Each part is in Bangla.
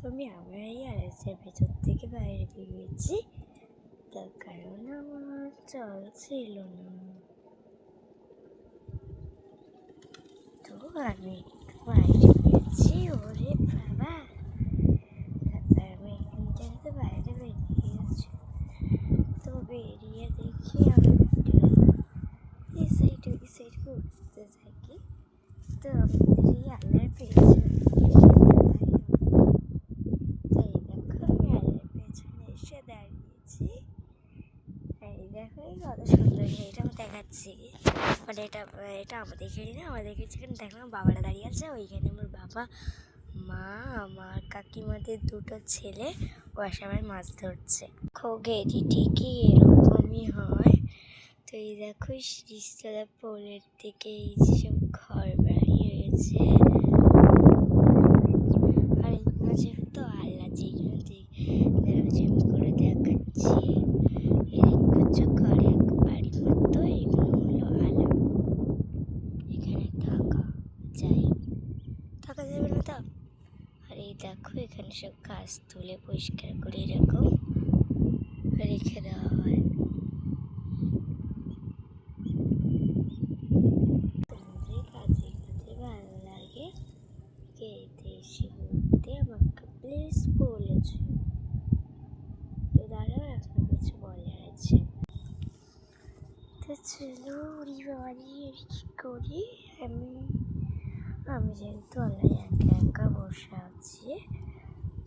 আমি আমার এই আড়াইটার ভেতর থেকে বাইরে বেরিয়েছি, তার কারণ আমার জল ছিল না। তো আমি বাইরে বেরিয়েছি, ওরে বাবা। তারপর আমি এখান থেকে তো বাইরে বেরিয়ে গেছি। তো বেরিয়ে দেখি আমি এই সাইডে ঘুরতে থাকি। তো আমাদের এই আলার পেছনে এসে দাঁড়িয়েছি। এই দেখো কত সুন্দর, এটা আমি দেখাচ্ছি। মানে এটা আমাদের খেলি না, আমাদের যেখানে দেখলাম বাবারা দাঁড়িয়ে আছে, ওইখানে আমার বাবা, মা, আমার কাকিমাদের দুটো ছেলে ও সবাই মাছ ধরছে। খোগেরি ঠিকই এরকমই হয়। তো এই দেখো শ্রীস্তলা পোলের দিকে এই যেসব ঘর বাড়ি হয়েছে, আর এগুলো যেহেতু আল্লাহ, যেগুলো জুম করে দেখাচ্ছি, কিছু ঘরে বাড়ির মতো, এগুলো হলো আলা। এখানে থাকা যাবে না তো। আর এই দেখো এখানে সব গাছ তুলে পরিষ্কার করে এরকম রেখে দেওয়া হয়। কাজে ভালো লাগে, এসে ঘুরতে আমাকে প্লিজ বলেছে। তো দাঁড়াও, এখন কিছু বলার আছে। তো চলো উড়ি বাড়ি কি করি। আমি যেহেতু অনলাইনে একা একা বসে আছি,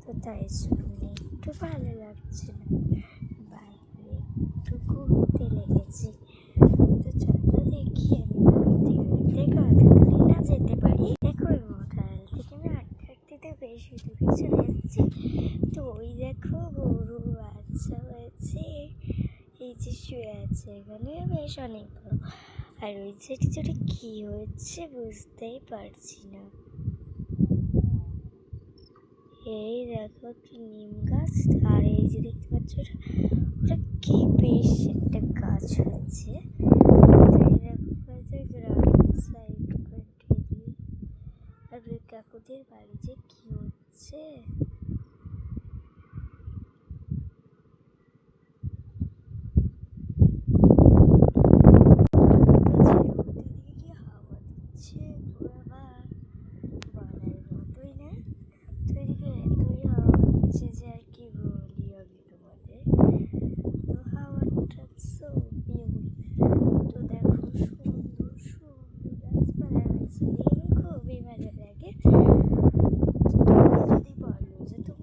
তো তাই জন্য একটু ভালো লাগছে না, বাইরে একটু ঘুরতে লেগেছি। তো চলো দেখি আমি ঘুরতে কতদূরে না যেতে পারি। দেখো ওই মোটাল থেকে আমি হাঁটতে বেশি দূরে চলে এসেছি। তো ওই দেখো গরু বাচ্চা হয়েছে, এই যে শুয়ে আছে এখানে, বেশ অনেক বড়। আর ওই ছোটো কি হচ্ছে বুঝতেই পারছি না। এই দেখো কি নিম গাছ, আর এই যে দেখতে পাচ্ছ ওটা কি বেশ একটা গাছ হচ্ছে। সাইড আর ওই কাকুদের বাড়ি যে কি হচ্ছে।